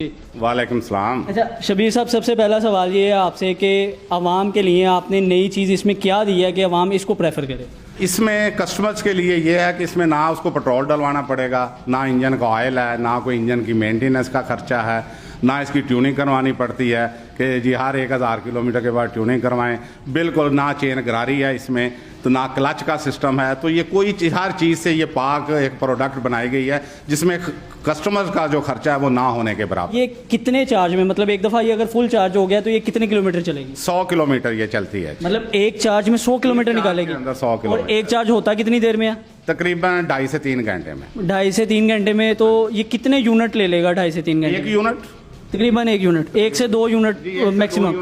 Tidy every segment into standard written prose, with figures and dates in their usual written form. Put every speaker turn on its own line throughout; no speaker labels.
वालेकुम सलाम।
अच्छा शबीर साहब, सबसे पहला सवाल ये है आपसे कि आवाम के लिए आपने नई चीज़ इसमें क्या दी है कि आवाम इसको प्रेफर करे?
इसमें कस्टमर्स के लिए ये है कि इसमें ना उसको पेट्रोल डलवाना पड़ेगा, ना इंजन का ऑयल है, ना कोई इंजन की मेंटेनेंस का खर्चा है, ना इसकी ट्यूनिंग करवानी पड़ती है कि जी हर 1000 किलोमीटर के बाद ट्यूनिंग करवाएं। बिल्कुल ना चेन गरारी है इसमें, तो ना क्लच का सिस्टम है। तो ये कोई हर चीज़ से ये पाक एक प्रोडक्ट बनाई गई है जिसमें कस्टमर का जो खर्चा है वो ना होने के बराबर।
ये कितने चार्ज में, मतलब एक दफ़ा ये अगर फुल चार्ज हो गया तो ये कितने किलोमीटर चलेगी?
100 किलोमीटर ये चलती है।
मतलब एक चार्ज में 100 किलोमीटर निकालेगी?
अंदर 100
और
किलोमीटर।
एक चार्ज होता कितनी देर में है?
तकरीबन 2.5 से 3 घंटे में।
2.5 से 3 घंटे में। तो ये कितने यूनिट ले लेगा 2.5 से 3 घंटे?
एक यूनिट
तकरीबन 1 यूनिट, 1 से 2 यूनिट मैक्सिमम।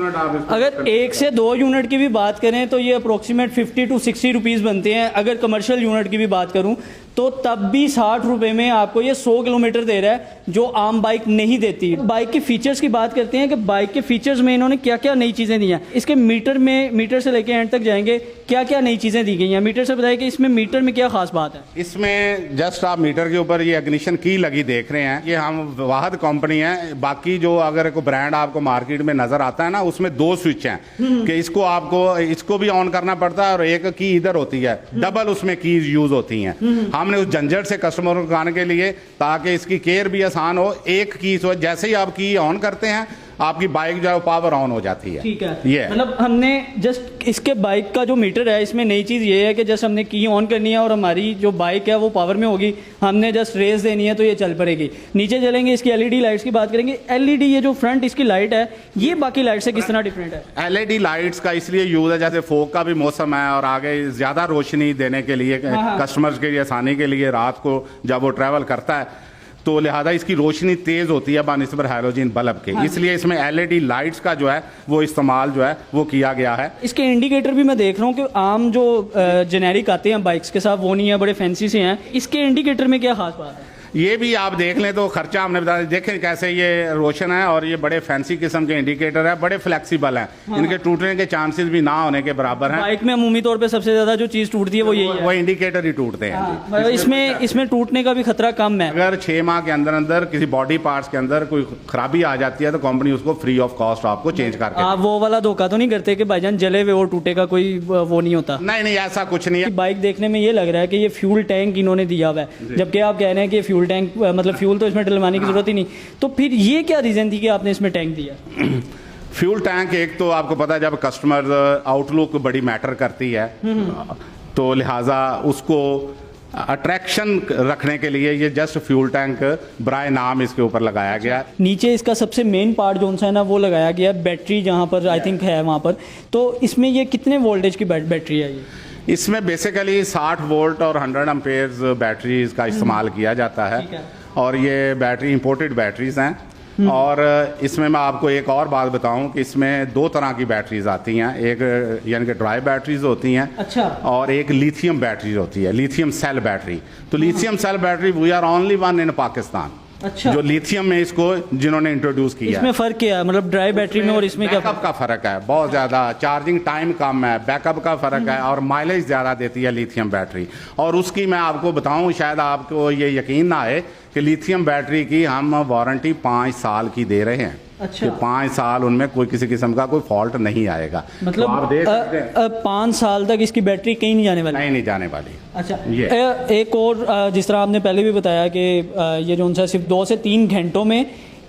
अगर 1 से 2 यूनिट की भी बात करें तो ये अप्रोक्सीमेट 50 to 60 रुपीज़ बनते हैं। अगर कमर्शियल यूनिट की भी बात करूं तो तब भी 60 रुपये में आपको ये 100 किलोमीटर दे रहा है, जो आम बाइक नहीं देती। बाइक के फीचर्स की बात करते हैं कि बाइक के फीचर्स में इन्होंने क्या क्या नई चीज़ें दी हैं। इसके मीटर से लेके एंड तक जाएंगे, क्या क्या नई चीज़ें दी गई हैं? मीटर से बताइए कि इसमें मीटर में क्या खास बात है?
इसमें जस्ट आप मीटर के ऊपर ये इग्निशन की लगी देख रहे हैं। ये हम वाहद कंपनी है। बाकी जो अगर कोई ब्रांड आपको मार्केट में नजर आता है ना, उसमें 2 स्विच हैं कि इसको भी ऑन करना पड़ता है और एक की इधर होती है, डबल उसमें कीज यूज होती हैं। हमने उस झंझट से कस्टमर को हटाने के लिए, ताकि इसकी केयर भी आसान हो, एक की जैसे ही आप की ऑन करते हैं आपकी बाइक जो है पावर ऑन हो जाती है।
ठीक है,
ये
मतलब हमने जस्ट इसके बाइक का जो मीटर है इसमें नई चीज़ ये है कि जस्ट हमने की ऑन करनी है और हमारी जो बाइक है वो पावर में होगी। हमने जस्ट रेस देनी है तो ये चल पड़ेगी। नीचे चलेंगे, इसकी एलईडी लाइट्स की बात करेंगे। एलईडी ये जो फ्रंट इसकी लाइट है ये बाकी लाइट से किस तरह डिफरेंट है?
एलईडी लाइट्स का इसलिए यूज है, जैसे फोग का भी मौसम है और आगे ज्यादा रोशनी देने के लिए, कस्टमर्स के लिए आसानी के लिए रात को जब वो ट्रैवल करता है तो लिहाजा इसकी रोशनी तेज होती है बानिस्बत हैलोजन बल्ब के। इसलिए इसमें एलईडी लाइट्स का जो है वो इस्तेमाल जो है वो किया गया है।
इसके इंडिकेटर भी मैं देख रहा हूँ कि आम जो जेनेरिक आते हैं बाइक्स के साथ वो नहीं है, बड़े फैंसी से हैं। इसके इंडिकेटर में क्या खास बात है?
ये भी आप देख लें तो खर्चा हमने बताया, देखें कैसे ये रोशन है और ये बड़े फैंसी किस्म के इंडिकेटर है, बड़े फ्लेक्सिबल हैं। इनके टूटने के चांसेस भी ना होने के बराबर हैं।
बाइक में अमूमी तौर पे सबसे ज्यादा जो चीज टूटती है वो यही है,
वो इंडिकेटर ही टूटते हैं।
मतलब इसमें टूटने का भी खतरा कम है।
अगर 6 माह के अंदर अंदर किसी बॉडी पार्ट्स के अंदर कोई खराबी आ जाती है तो कंपनी उसको फ्री ऑफ कॉस्ट आपको चेंज करके।
आप वो वाला धोखा तो नहीं करते कि भाईजान जले हुए वो टूटेगा, कोई वो नहीं होता?
नहीं, ऐसा कुछ नहीं है।
बाइक देखने में ये लग रहा है कि ये फ्यूल टैंक इन्होंने दिया हुआ है, जबकि आप कह रहे हैं कि फ्यूल टैंक मतलब फ्यूल तो इसमें डलवाने की जरूरत ही नहीं। तो फिर ये क्या रीजन थी कि आपने इसमें टैंक दिया?
फ्यूल टैंक एक तो आपको पता है जब कस्टमर आउटलुक बड़ी मैटर करती है, तो लिहाजा उसको अट्रैक्शन रखने के लिए ये जस्ट फ्यूल टैंक ब्राय नाम इसके ऊपर लगाया गया।
नीचे इसका सबसे मेन पार्ट जो है ना वो लगाया गया, बैटरी जहाँ पर आई थिंक है वहाँ पर। तो इसमें ये कितने वोल्टेज की बैटरी है? ये
इसमें बेसिकली 60 वोल्ट और 100 एम्पेयर्स बैटरीज का इस्तेमाल किया जाता है और ये बैटरी इंपोर्टेड बैटरीज हैं। और इसमें मैं आपको एक और बात बताऊं कि इसमें 2 तरह की बैटरीज आती हैं। एक यानी कि ड्राई बैटरीज होती हैं।
अच्छा।
और एक लिथियम बैटरीज होती है, लिथियम सेल बैटरी। तो lithium cell battery we are only one in Pakistan.
अच्छा।
जो लिथियम में इसको जिन्होंने इंट्रोड्यूस किया।
इसमें फर्क क्या है, मतलब ड्राई बैटरी में और इसमें क्या?
बैकअप का फर्क है बहुत ज्यादा, चार्जिंग टाइम कम है, बैकअप का फर्क है और माइलेज ज्यादा देती है लिथियम बैटरी। और उसकी मैं आपको बताऊं, शायद आपको ये यकीन ना आए कि लिथियम बैटरी की हम वारंटी 5 साल की दे रहे हैं।
अच्छा।
5 साल उनमें कोई किसी किस्म का कोई फॉल्ट नहीं आएगा।
मतलब
तो आप देख सकते हैं
5 साल तक इसकी बैटरी कहीं नहीं जाने वाली?
नहीं जाने वाली।
अच्छा। एक और जिस तरह आपने पहले भी बताया कि ये जो उनसे सिर्फ 2 से 3 घंटों में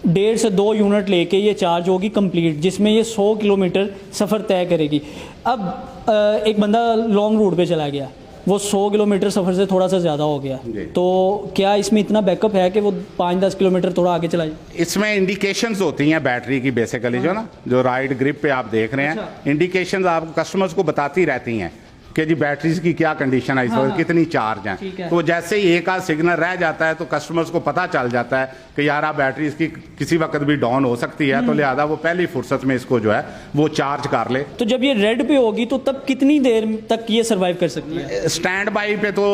1.5 से 2 यूनिट लेके ये चार्ज होगी कंप्लीट, जिसमें ये 100 किलोमीटर सफ़र तय करेगी। अब एक बंदा लॉन्ग रूट पे चला गया, वो 100 किलोमीटर सफ़र से थोड़ा सा ज़्यादा हो गया, तो क्या इसमें इतना बैकअप है कि वो 5-10 किलोमीटर थोड़ा आगे चला जाए?
इसमें इंडिकेशंस होती हैं बैटरी की बेसिकली, जो ना जो राइट ग्रिप पे आप देख रहे हैं। अच्छा। इंडिकेशंस आपको कस्टमर्स को बताती रहती हैं कि जी बैटरीज की क्या कंडीशन है इस वक्त, कितनी चार्ज है। तो जैसे ही एक आध सिग्नल रह जाता है तो कस्टमर्स को पता चल जाता है कि यार बैटरी इसकी किसी वक्त भी डाउन हो सकती है, तो लिहाजा वो पहली फुर्सत में इसको जो है वो चार्ज कर ले।
तो जब ये रेड पे होगी तो तब कितनी देर तक ये सर्वाइव कर सकती है?
स्टैंड बाई पे तो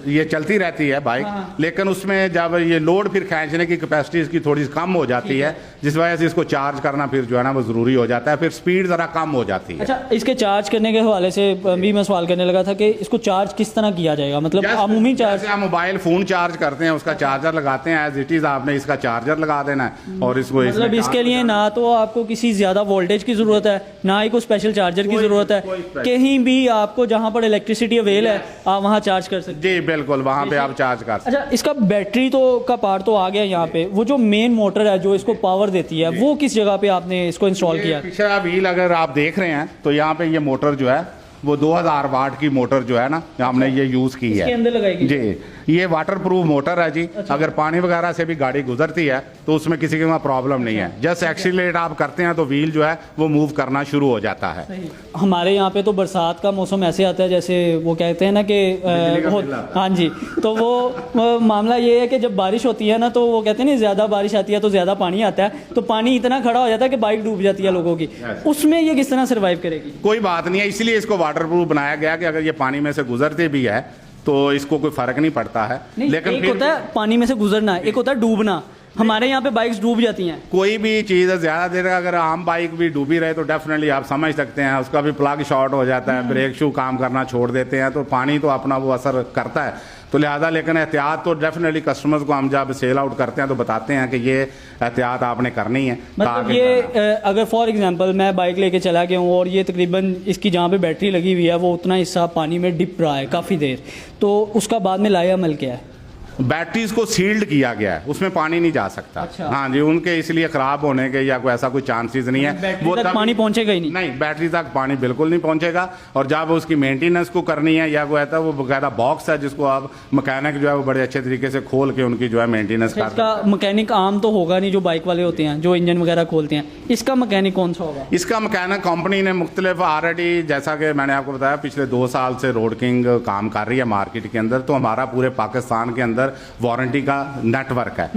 ये चलती रहती है बाइक, लेकिन उसमें जब ये लोड फिर खींचने की कैपेसिटी इसकी थोड़ी कम हो जाती है, जिस वजह से इसको चार्ज करना फिर जो है ना वो ज़रूरी हो जाता है, फिर स्पीड ज़रा कम हो जाती है।
अच्छा, इसके चार्ज करने के हवाले से भी मैं सवाल करने लगा था कि इसको चार्ज किस तरह किया जाएगा, मतलब अमूमी चार्ज?
जैसे आप मोबाइल फ़ोन चार्ज करते हैं उसका चार्जर लगाते हैं, एज इट इज़ आपने इसका चार्जर लगा देना है और इसको
मतलब इसके लिए ना तो आपको किसी ज़्यादा वोल्टेज की ज़रूरत है, ना ही कोई स्पेशल चार्जर की ज़रूरत है, कहीं भी आपको जहाँ पर इलेक्ट्रिसिटी अवेल है आप वहाँ चार्ज कर सकते हैं।
जी बिल्कुल, वहाँ पे आप चार्ज कर सकते हैं।
अच्छा, इसका बैटरी तो का पार्ट तो आ गया यहाँ पे, वो जो मेन मोटर है जो इसको पावर देती है वो किस जगह पे आपने इसको इंस्टॉल किया?
पिछला व्हील अगर आप देख रहे हैं तो यहाँ पे ये मोटर जो है वो 2000 वाट की मोटर जो है ना हमने ये यूज़ की है।
इसके अंदर लगाएगी
जी, ये वाटर प्रूफ मोटर है जी।
अच्छा।
अगर पानी वगैरह से भी गाड़ी गुजरती है तो उसमें किसी के वहाँ प्रॉब्लम नहीं है। जस्ट एक्सीलरेट आप करते हैं तो व्हील जो है वो मूव करना शुरू हो जाता है।
हमारे यहाँ पे तो बरसात का मौसम ऐसे आता है जैसे वो कहते हैं ना कि हाँ जी, तो वो मामला ये है कि जब बारिश होती है ना तो वो कहते हैं ना ज़्यादा बारिश आती है तो ज़्यादा पानी आता है, तो पानी इतना खड़ा हो जाता है कि बाइक डूब जाती है लोगों की, उसमें ये किस तरह सर्वाइव करेगी?
कोई बात नहीं है, इसीलिए इसको वाटर प्रूफ बनाया गया कि अगर ये पानी में से गुजरते भी है तो इसको कोई फर्क नहीं पड़ता है।
लेकिन एक होता है पानी में से गुजरना, एक होता है डूबना। हमारे यहाँ पे बाइक्स डूब जाती हैं।
कोई भी चीज़ ज़्यादा देर अगर आम बाइक भी डूबी रहे तो डेफिनेटली आप समझ सकते हैं उसका भी प्लग शॉर्ट हो जाता है, ब्रेक शू काम करना छोड़ देते हैं, तो पानी तो अपना वो असर करता है। तो लिहाजा लेकिन एहतियात तो डेफिनेटली कस्टमर्स को हम जब सेल आउट करते हैं तो बताते हैं कि ये एहतियात आपने करनी है।
मतलब ये अगर फॉर एग्जांपल मैं बाइक लेके चला गया हूँ और ये तकरीबन इसकी जहाँ पे बैटरी लगी हुई है वो उतना हिस्सा पानी में डिप रहा है काफ़ी देर, तो उसका बाद में लाया अमल क्या है?
बैटरीज को सील्ड किया गया है, उसमें पानी नहीं जा सकता।
अच्छा।
हाँ जी, उनके इसलिए खराब होने के या कोई ऐसा कोई चांसेस नहीं है।
वो तक पानी पहुंचेगा ही नहीं?
नहीं, बैटरी तक पानी बिल्कुल नहीं पहुंचेगा। और जब उसकी मेंटेनेंस को करनी है या कोई ऐसा वो बकायदा बॉक्स है जिसको आप मैकेनिक जो है वो बड़े अच्छे तरीके से खोल के उनकी जो है मेंटेनेंस कर।
इसका मैकेनिक आम तो होगा नहीं जो बाइक वाले होते हैं जो इंजन वगैरह खोलते हैं, इसका मैकेनिक कौन सा होगा?
इसका मैकेनिक कंपनी ने मुख्तलिफ ऑलरेडी, जैसा कि मैंने आपको बताया, पिछले 2 साल से रोड किंग काम कर रही है मार्केट के अंदर। तो हमारा पूरे पाकिस्तान के अंदर वारंटी का नेटवर्क है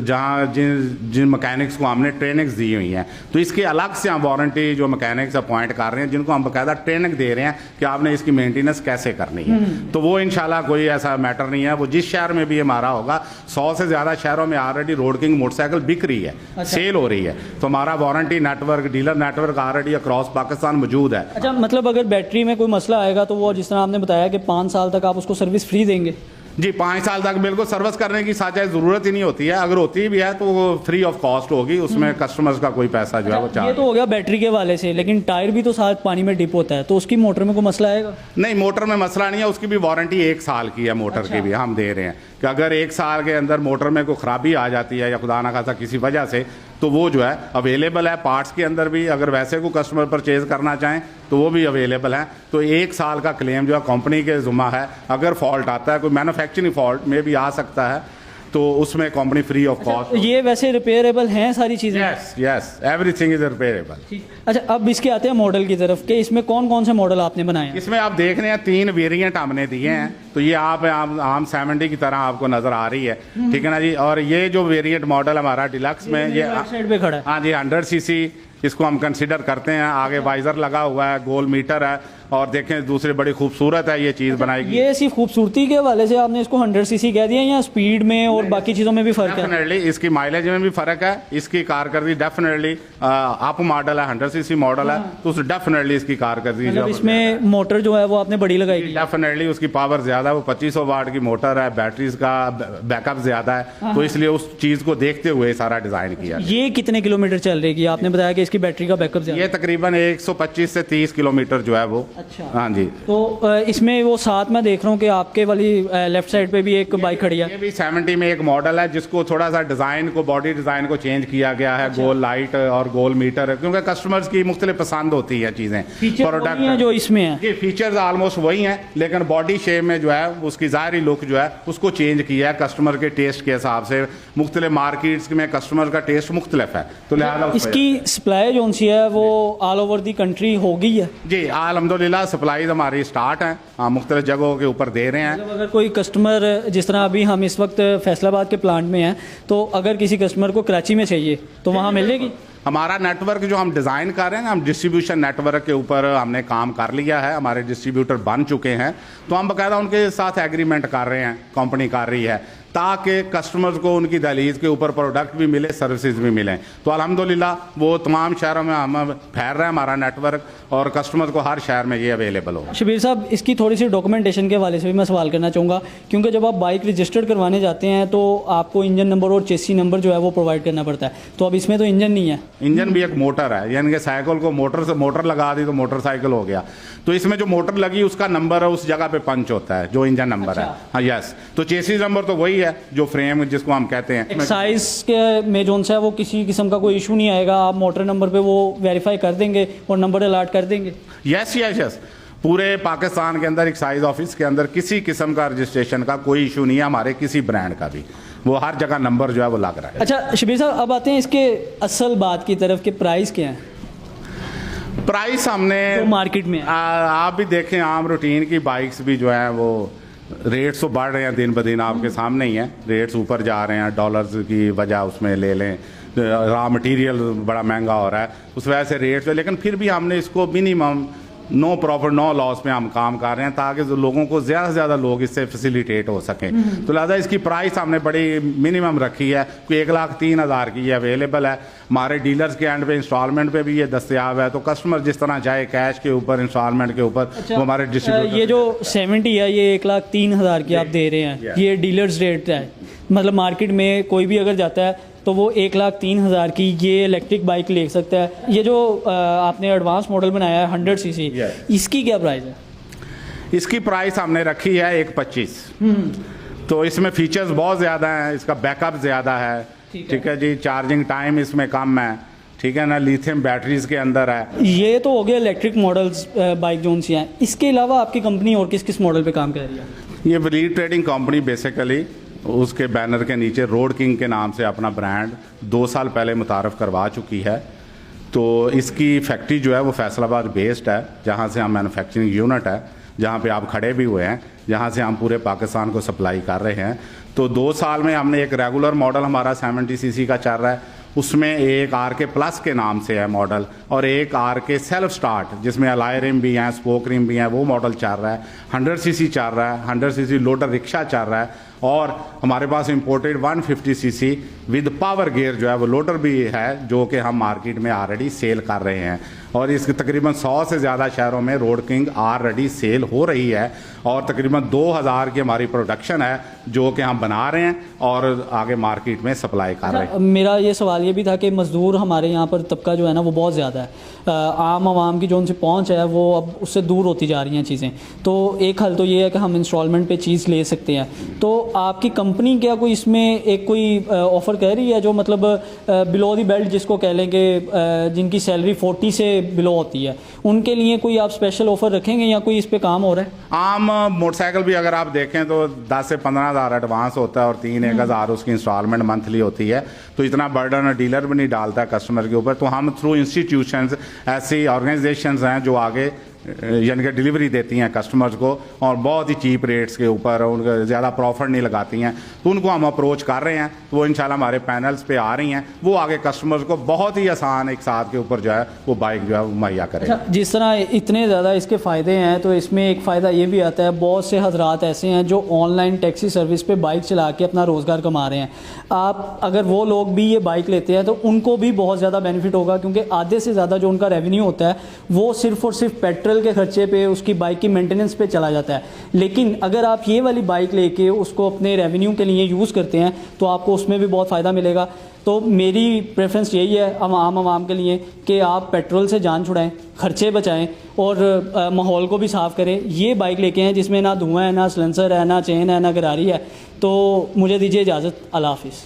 जहाँ जिन मैकेनिक्स को हमने ट्रेनिंग्स दी हुई हैं, तो इसके अलग से हम वारंटी जो मैकेनिक्स अपॉइंट कर रहे हैं जिनको हम बाकायदा ट्रेनिंग दे रहे हैं कि आपने इसकी मेंटेनेंस कैसे करनी है। तो वो इंशाल्लाह कोई ऐसा मैटर नहीं है। वो जिस शहर में भी हमारा होगा, 100 से ज़्यादा शहरों में ऑलरेडी रोड किंग मोटरसाइकिल बिक रही है। अच्छा। सेल हो रही है, तो हमारा warranty network, dealer network already across Pakistan मौजूद है।
अच्छा, मतलब अगर बैटरी में कोई मसला आएगा तो वो जिस तरह आपने बताया कि 5 साल तक आप उसको सर्विस फ्री देंगे?
जी, 5 साल तक बिल्कुल सर्विस करने की साझा ज़रूरत ही नहीं होती है। अगर होती भी है तो वो फ्री ऑफ कॉस्ट होगी, उसमें कस्टमर्स का कोई पैसा जो है वो चार्ज।
ये तो हो गया बैटरी के वाले से, लेकिन टायर भी तो साथ पानी में डिप होता है, तो उसकी मोटर में कोई मसला आएगा?
नहीं, मोटर में मसला नहीं है, उसकी भी वारंटी 1 साल की है। मोटर की भी हम दे रहे हैं कि अगर 1 साल के अंदर मोटर में कोई ख़राबी आ जाती है या खुदा ना खासा किसी वजह से, तो वो जो है अवेलेबल है पार्ट्स के अंदर भी। अगर वैसे को कस्टमर परचेज करना चाहें तो वो भी अवेलेबल है। तो 1 साल का क्लेम जो है कंपनी के ज़ुम्मा है। अगर फॉल्ट आता है, कोई मैन्युफैक्चरिंग फॉल्ट में भी आ सकता है, तो उसमें कंपनी फ्री ऑफ कॉस्ट।
ये वैसे रिपेयरेबल हैं सारी चीज़ें?
Yes yes, everything is repairable.
अच्छा, अब इसके आते हैं मॉडल की तरफ कि इसमें कौन कौन से मॉडल आपने बनाए हैं?
इसमें आप देख रहे हैं 3 वेरिएंट हमने दिए हैं। तो ये आप आम 70 की तरह आपको नजर आ रही है, ठीक है ना जी। और ये जो वेरिएंट मॉडल हमारा डिलक्स में ये
साइड पे खड़ा है,
हाँ जी, 100 सीसी इसको हम कंसीडर करते हैं। आगे वाइजर लगा हुआ है, गोल मीटर है, और देखें दूसरी बड़ी खूबसूरत है ये चीज़ बनाएगी।
ये सिर्फ खूबसूरती के हवाले से आपने इसको 100 सीसी कह दिया या स्पीड में और बाकी चीज़ों में भी फ़र्क है?
डेफिनेटली इसकी माइलेज में भी फ़र्क है, इसकी कारकर्दगी डेफिनेटली अप मॉडल है, 100 सीसी मॉडल है, तो उस डेफिनेटली इसकी कारकर्दगी
मतलब इसमें मोटर जो है वो आपने बड़ी लगाई?
डेफिनेटली उसकी पावर ज़्यादा है, वो 2500 वाट की मोटर है, बैटरीज का बैकअप ज़्यादा है, तो इसलिए उस चीज़ को देखते हुए सारा डिज़ाइन किया।
ये कितने किलोमीटर चल रही है? आपने बताया कि इसकी बैटरी का बैकअप ज़्यादा,
ये तकरीबन 125 से 30 किलोमीटर जो है वो।
अच्छा,
हाँ जी।
तो इसमें वो साथ में देख रहा हूँ कि आपके वाली लेफ्ट साइड पे भी एक बाइक खड़ी है।
ये भी 70 में एक मॉडल है जिसको थोड़ा सा डिज़ाइन को, बॉडी डिज़ाइन को चेंज किया गया है। गोल लाइट और गोल मीटर, क्योंकि कस्टमर्स की मुख्तलिफ पसंद होती है चीज़ें।
प्रोडक्ट जो इसमें है,
ये फीचर्स ऑलमोस्ट वही हैं, लेकिन बॉडी शेप में जो है उसकी ज़ाहिरी लुक जो है उसको चेंज किया है कस्टमर के टेस्ट के हिसाब से। मुख्तलिफ मार्केट्स में कस्टमर का टेस्ट मुख्तलिफ है, तो लिहाजा
इसकी सप्लाई जो सी है वो ऑल ओवर दी कंट्री हो गई है?
जी, अल्हम्दुलिल्लाह सप्लाई हमारी स्टार्ट है, हाँ, मुख्तलिफ जगहों के ऊपर दे रहे हैं।
मतलब अगर कोई कस्टमर, जिस तरह अभी हम इस वक्त फैसलाबाद के प्लांट में हैं, तो अगर किसी कस्टमर को कराची में चाहिए तो वहाँ मिलेगी?
हमारा नेटवर्क जो हम डिज़ाइन कर रहे हैं, हम डिस्ट्रीब्यूशन नेटवर्क के ऊपर हमने काम कर लिया है, हमारे डिस्ट्रीब्यूटर बन चुके हैं, तो हम बाकायदा उनके साथ एग्रीमेंट कर रहे हैं, कंपनी कर रही है, ताकि कस्टमर्स को उनकी दहलीज के ऊपर प्रोडक्ट भी मिले, सर्विसेज भी मिलें। तो अल्हम्दुलिल्लाह वो तमाम शहरों में हम फैल रहे हैं हमारा नेटवर्क, और कस्टमर्स को हर शहर में ये अवेलेबल हो।
शबीर साहब, इसकी थोड़ी सी डॉक्यूमेंटेशन के हवाले से भी मैं सवाल करना चाहूँगा, क्योंकि जब आप बाइक रजिस्टर्ड करवाने जाते हैं तो आपको इंजन नंबर और चेसी नंबर जो है वो प्रोवाइड करना पड़ता है, तो अब इसमें तो इंजन नहीं है।
इंजन भी एक मोटर है, यानी कि साइकिल को मोटर से मोटर लगा दी तो मोटरसाइकिल हो गया, तो इसमें जो मोटर लगी उसका नंबर है, उस जगह पे पंच होता है जो इंजन नंबर है। हाँ यस, तो चेसी नंबर तो वही है जो फ्रेम जिसको हम कहते हैं।
एक्साइज के में जो है वो किसी किस्म का कोई इशू नहीं आएगा, आप मोटर नंबर पे वो वेरीफाई कर देंगे और नंबर अलॉट कर देंगे।
यस यस यस, पूरे पाकिस्तान के अंदर एक्साइज ऑफिस के अंदर किसी किस्म का रजिस्ट्रेशन का कोई इशू नहीं है, हमारे किसी ब्रांड का भी, वो हर जगह नंबर जो है वो लग रहा है।
अच्छा शबीर साहब, अब आते हैं इसके असल बात की तरफ कि प्राइस क्या है।
प्राइस हमने
तो मार्केट में
आप भी देखें, आम रूटीन की बाइक्स भी जो है वो रेट्स तो बढ़ रहे हैं दिन ब दिन, आपके सामने ही है, रेट्स ऊपर जा रहे हैं, डॉलर्स की वजह उसमें ले लें, रॉ मटेरियल बड़ा महंगा हो रहा है, उस वजह से रेट्स, लेकिन फिर भी हमने इसको minimum no profit no loss में हम काम कर रहे हैं, ताकि जो लोगों को ज़्यादा से ज़्यादा लोग इससे फैसिलिटेट हो सकें। तो लिहाजा इसकी प्राइस हमने बड़ी मिनिमम रखी है, कोई 1,03,000 की ये अवेलेबल है। हमारे डीलर्स के एंड पे इंस्टॉलमेंट पे भी ये दस्तयाब है, तो कस्टमर जिस तरह चाहे कैश के ऊपर, इंस्टॉलमेंट के ऊपर,
अच्छा,
वो हमारे डिस्ट्रीब्यूटर।
ये जो 70 है ये 1,03,000 की आप दे रहे हैं, ये डीलर्स रेट है, मतलब मार्केट में कोई भी अगर जाता है तो वो 1,03,000 की ये इलेक्ट्रिक बाइक ले सकता है। ये जो आपने एडवांस मॉडल बनाया है 100 सीसी, इसकी क्या प्राइस है?
इसकी प्राइस हमने रखी है 1,25। तो इसमें फीचर्स बहुत ज़्यादा हैं, इसका बैकअप ज़्यादा है, ठीक है जी, चार्जिंग टाइम इसमें कम है, ठीक है ना, लिथियम बैटरीज के अंदर है।
ये तो हो गया इलेक्ट्रिक मॉडल्स बाइक जोन सी हैं, इसके अलावा आपकी कंपनी और किस किस मॉडल पे काम कर रही है?
ये वलीद ट्रेडिंग कंपनी बेसिकली उसके बैनर के नीचे रोड किंग के नाम से अपना ब्रांड 2 साल पहले मुतारफ़ करवा चुकी है। तो इसकी फैक्ट्री जो है वो फैसलाबाद बेस्ड है, जहाँ से हम मैन्युफैक्चरिंग यूनिट है, जहाँ पे आप खड़े भी हुए हैं, जहाँ से हम पूरे पाकिस्तान को सप्लाई कर रहे हैं। तो 2 साल में हमने एक रेगुलर मॉडल हमारा 70 सीसी का चल रहा है, उसमें एक RK प्लस के नाम से है मॉडल, और एक RK सेल्फ स्टार्ट जिसमें अलाई रिम भी हैं, स्पोक रिम भी हैं, वो मॉडल चल रहा है। 100 सीसी चल रहा है, 100 सीसी लोडर रिक्शा चल रहा है, और हमारे पास imported 150 CC with power gear जो है वो लोडर भी है, जो कि हम मार्केट में ऑलरेडी सेल कर रहे हैं। और इसके तकरीबन 100 से ज़्यादा शहरों में रोड किंग ऑलरेडी सेल हो रही है, और तकरीबन 2000 की हमारी प्रोडक्शन है जो कि हम बना रहे हैं और आगे मार्केट में सप्लाई कर रहे हैं।
मेरा ये सवाल ये भी था कि मज़दूर हमारे यहाँ पर तबका जो है ना वो बहुत ज़्यादा है, आम आवाम की जो उनसे पहुँच है वो अब उससे दूर होती जा रही हैं चीज़ें। तो एक हल तो ये है कि हम इंस्टॉलमेंट पे चीज़ ले सकते हैं। तो आपकी कंपनी क्या कोई इसमें एक कोई ऑफ़र कह रही है, जो मतलब बिलो दी बेल्ट जिसको कह लेंगे, जिनकी सैलरी 40 से बिलो होती है, उनके लिए कोई आप स्पेशल ऑफ़र रखेंगे या कोई इस पे काम हो रहा है?
आम मोटरसाइकिल भी अगर आप देखें तो 10 से 15,000 एडवांस होता है और 3-1,000 उसकी इंस्टॉलमेंट मंथली होती है। तो इतना बर्डन डीलर भी नहीं डालता है कस्टमर के ऊपर। तो हम थ्रू इंस्टीट्यूशंस, ऐसी ऑर्गेनाइजेशंस हैं जो आगे यानी कि डिलीवरी देती हैं कस्टमर्स को, और बहुत ही चीप रेट्स के ऊपर, उनको ज़्यादा प्रॉफिट नहीं लगाती हैं, तो उनको हम अप्रोच कर रहे हैं। तो वो इंशाल्लाह हमारे पैनल्स पे आ रही हैं, वो आगे कस्टमर्स को बहुत ही आसान एक साथ के ऊपर जो है वो बाइक जो है मुहैया करेगा।
अच्छा, जिस तरह इतने ज़्यादा इसके फ़ायदे हैं, तो इसमें एक फ़ायदा ये भी आता है, बहुत से हजरात ऐसे हैं जो ऑनलाइन टैक्सी सर्विस पे बाइक चला के अपना रोज़गार कमा रहे हैं। आप अगर वो लोग भी ये बाइक लेते हैं तो उनको भी बहुत ज़्यादा बेनिफिट होगा, क्योंकि आधे से ज़्यादा जो उनका रेवेन्यू होता है वो सिर्फ़ और सिर्फ पेट्रोल के खर्चे पे, उसकी बाइक की मेंटेनेंस पे चला जाता है। लेकिन अगर आप ये वाली बाइक लेके उसको अपने रेवेन्यू के लिए यूज़ करते हैं तो आपको उसमें भी बहुत फ़ायदा मिलेगा। तो मेरी प्रेफरेंस यही है आम के लिए कि आप पेट्रोल से जान छुड़ाएं, खर्चे बचाएं और माहौल को भी साफ़ करें। ये बाइक लेके हैं जिसमें ना धुआं है, ना सिलेंसर है, ना चेन है, ना गरारी है। तो मुझे दीजिए इजाज़त, अल्लाह हाफिज़।